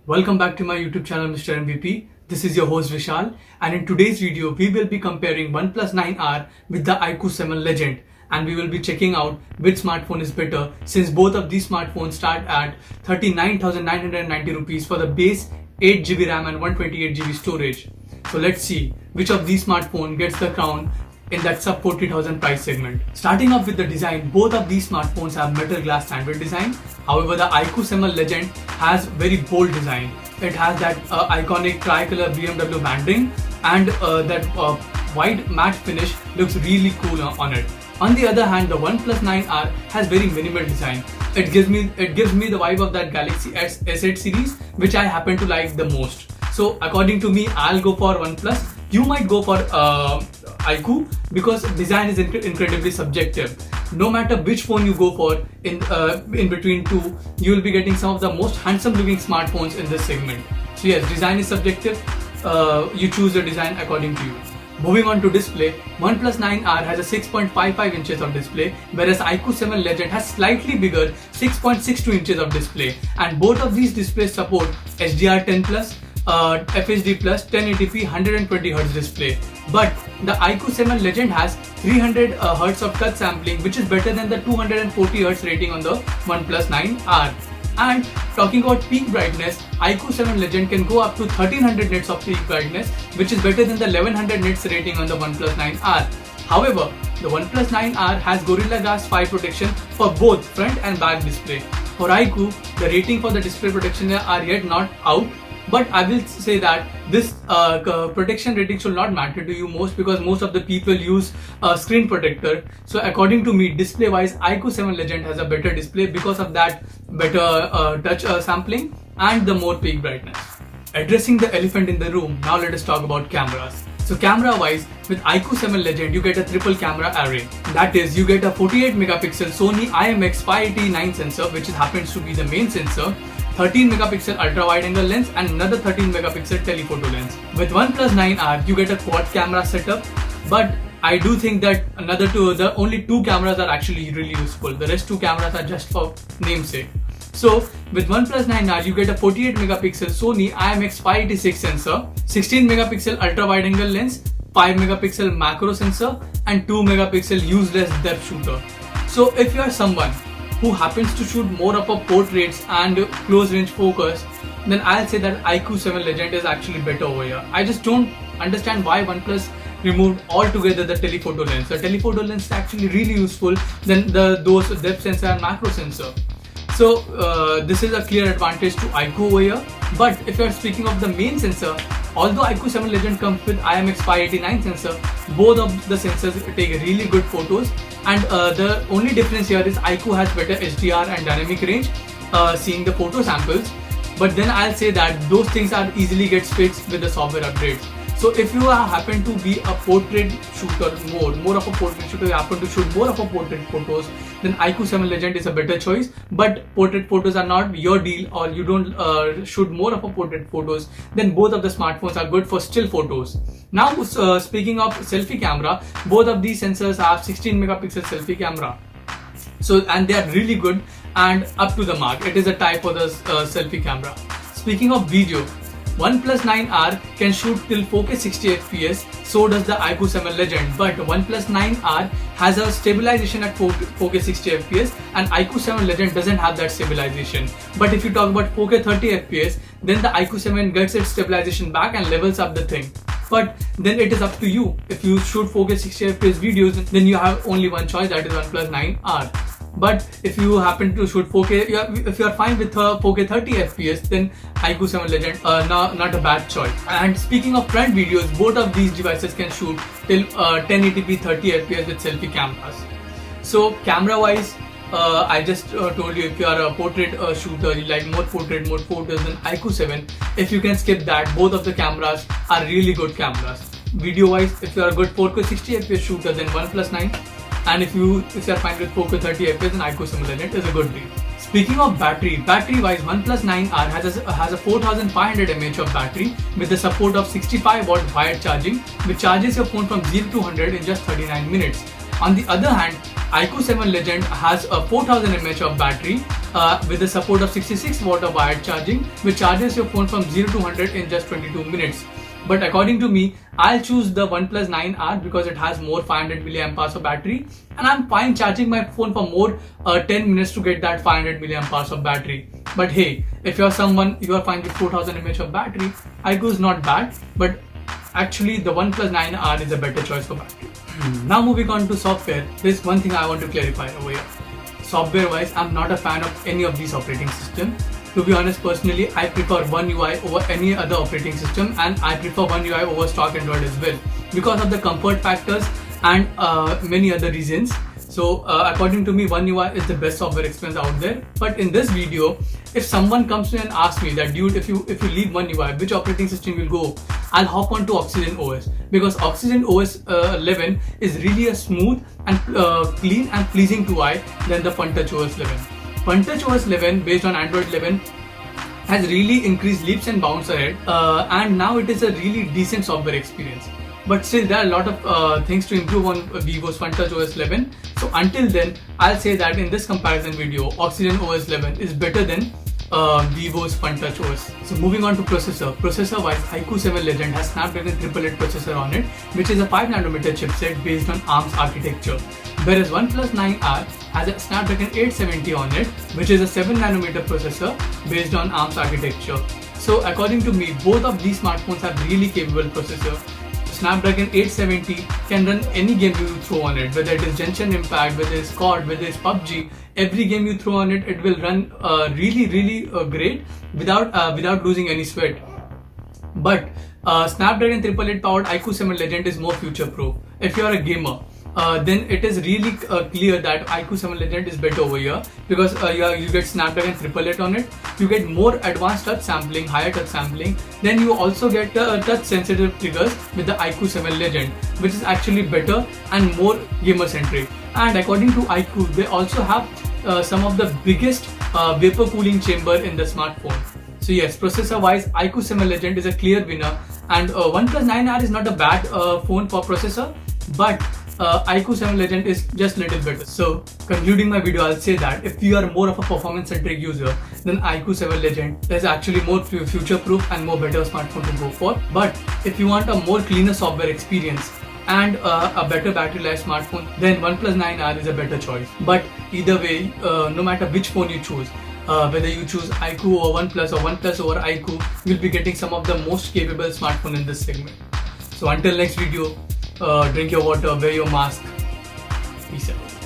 Welcome back to my YouTube channel Mr. MVP. This is your host Vishal, and in today's video we will be comparing OnePlus 9R with the Iqoo 7 Legend, and we will be checking out which smartphone is better since both of these smartphones start at 39,990 rupees for the base 8GB RAM and 128GB storage. So let's see which of these smartphones gets the crown in that sub 40,000 price segment. Starting off with the design, both of these smartphones have metal glass standard design. However, the Iqoo 7 Legend has very bold design. It has that iconic tricolor BMW banding, and that white matte finish looks really cool on it. On the other hand, the OnePlus 9R has very minimal design. It gives me the vibe of that Galaxy S8 series, which I happen to like the most. So according to me, I'll go for OnePlus. You might go for Iqoo because design is incredibly subjective. No matter which phone you go for in between two, you will be getting some of the most handsome looking smartphones in this segment. So yes, design is subjective. You choose the design according to you. Moving on to display, OnePlus 9R has a 6.55 inches of display, whereas Iqoo 7 Legend has slightly bigger 6.62 inches of display, and both of these displays support HDR10+, FHD+, 1080p, 120Hz display. But the Iqoo 7 Legend has 300Hz of touch sampling, which is better than the 240Hz rating on the OnePlus 9R. And talking about peak brightness, Iqoo 7 Legend can go up to 1300 nits of peak brightness, which is better than the 1100 nits rating on the OnePlus 9R. However, the OnePlus 9R has Gorilla Glass 5 protection for both front and back display. For Iqoo, the rating for the display protection are yet not out, but I will say that this protection rating should not matter to you most because most of the people use a screen protector. So according to me, display wise, Iqoo 7 Legend has a better display because of that better touch sampling and the more peak brightness. Addressing the elephant in the room, now let us talk about cameras. So camera wise, with Iqoo 7 Legend you get a triple camera array. That is, you get a 48 megapixel Sony IMX589 sensor, which happens to be the main sensor, 13 megapixel ultra wide angle lens, and another 13 megapixel telephoto lens. With OnePlus 9R you get a quad camera setup, but I do think that the only two cameras are actually really useful. The rest two cameras are just for namesake. So with OnePlus 9R you get a 48 megapixel Sony IMX586 sensor, 16 megapixel ultra wide angle lens, 5 megapixel macro sensor, and 2 megapixel useless depth shooter. So if you are someone who happens to shoot more of a portraits and close range focus, then I'll say that Iqoo 7 Legend is actually better over here. I just don't understand why OnePlus removed altogether the telephoto lens. The telephoto lens is actually really useful than those depth sensor and macro sensor. So this is a clear advantage to Iqoo over here. But if you are speaking of the main sensor, although Iqoo 7 Legend comes with IMX589 sensor, both of the sensors take really good photos, and the only difference here is Iqoo has better HDR and dynamic range, seeing the photo samples. But then I'll say that those things are easily gets fixed with the software updates. So if you happen to be a portrait shooter, more of a portrait shooter, you happen to shoot more of a portrait photos, then Iqoo 7 Legend is a better choice. But portrait photos are not your deal, or you don't shoot more of a portrait photos, then both of the smartphones are good for still photos. Now speaking of selfie camera, both of these sensors have 16 megapixel selfie camera. So, and they are really good and up to the mark. It is a tie for the selfie camera. Speaking of video, OnePlus 9R can shoot till 4K 60fps, so does the Iqoo 7 Legend, but OnePlus 9R has a stabilization at 4K 60fps and Iqoo 7 Legend doesn't have that stabilization. But if you talk about 4K 30fps, then the Iqoo 7 gets its stabilization back and levels up the thing. But then it is up to you. If you shoot 4K 60fps videos, then you have only one choice, that is OnePlus 9R. But if you happen to shoot 4K, if you are fine with 4K 30fps, then Iqoo 7 Legend not a bad choice. And speaking of front videos, both of these devices can shoot till 1080p 30fps with selfie cameras. So camera wise, I just told you, if you are a portrait shooter, you like more portrait mode photos than Iqoo 7. If you can skip that, both of the cameras are really good cameras. Video wise, if you are a good 4K 60fps shooter, then OnePlus 9. And if you are fine with 4K 30fps, then Iqoo 7 Legend is a good deal. Speaking of battery wise, OnePlus 9R has a 4500 mAh of battery with the support of 65 watt wired charging, which charges your phone from 0 to 100 in just 39 minutes. On the other hand, Iqoo 7 Legend has a 4000 mAh of battery with the support of 66 watt of wired charging, which charges your phone from 0 to 100 in just 22 minutes. But according to me, I'll choose the OnePlus 9R because it has more 500 milliamp hours of battery, and I'm fine charging my phone for more 10 minutes to get that 500 milliamp hours of battery. But hey, if you're someone you are fine with 4000 mAh of battery, Iqoo is not bad, but actually the OnePlus 9R is a better choice for battery. Now moving on to software, there's one thing I want to clarify over here. Software wise, I'm not a fan of any of these operating systems. To be honest, personally, I prefer One UI over any other operating system, and I prefer One UI over stock Android as well because of the comfort factors and many other reasons. So according to me, One UI is the best software experience out there. But in this video, if someone comes to me and asks me that, dude, if you leave One UI, which operating system will go? I'll hop on to Oxygen OS because Oxygen OS 11 is really a smooth and clean and pleasing to eye than the FunTouch OS 11. FunTouch OS 11 based on Android 11 has really increased leaps and bounds ahead, and now it is a really decent software experience. But still, there are a lot of things to improve on Vivo's FunTouch OS 11. So until then, I'll say that in this comparison video, Oxygen OS 11 is better than Vivo's FunTouch OS. So moving on to processor. Processor wise, Iqoo 7 Legend has Snapdragon 888 processor on it, which is a 5nm chipset based on ARM's architecture. Whereas OnePlus 9R has a Snapdragon 870 on it, which is a 7nm processor based on ARM's architecture. So according to me, both of these smartphones have really capable processor. Snapdragon 870 can run any game you throw on it, whether it is Genshin Impact, whether it's COD, whether it's PUBG. Every game you throw on it, it will run really great without losing any sweat. But Snapdragon 888 powered Iqoo 7 Legend is more future-proof. If you are a gamer, then it is really clear that Iqoo 7 Legend is better over here because you get Snapdragon 888 on it, you get more advanced touch sampling, higher touch sampling, then you also get touch sensitive triggers with the Iqoo 7 Legend, which is actually better and more gamer centric. And according to Iqoo, they also have some of the biggest vapor cooling chamber in the smartphone. So yes, processor wise, Iqoo 7 Legend is a clear winner, and OnePlus 9R is not a bad phone for processor, but Iqoo 7 Legend is just a little better. So concluding my video, I'll say that if you are more of a performance centric user, then Iqoo 7 Legend is actually more future proof and more better smartphone to go for. But if you want a more cleaner software experience and a better battery life smartphone, then OnePlus 9R is a better choice. But either way, no matter which phone you choose, whether you choose Iqoo or OnePlus over Iqoo, you'll be getting some of the most capable smartphone in this segment. So until next video, drink your water, wear your mask. Peace out.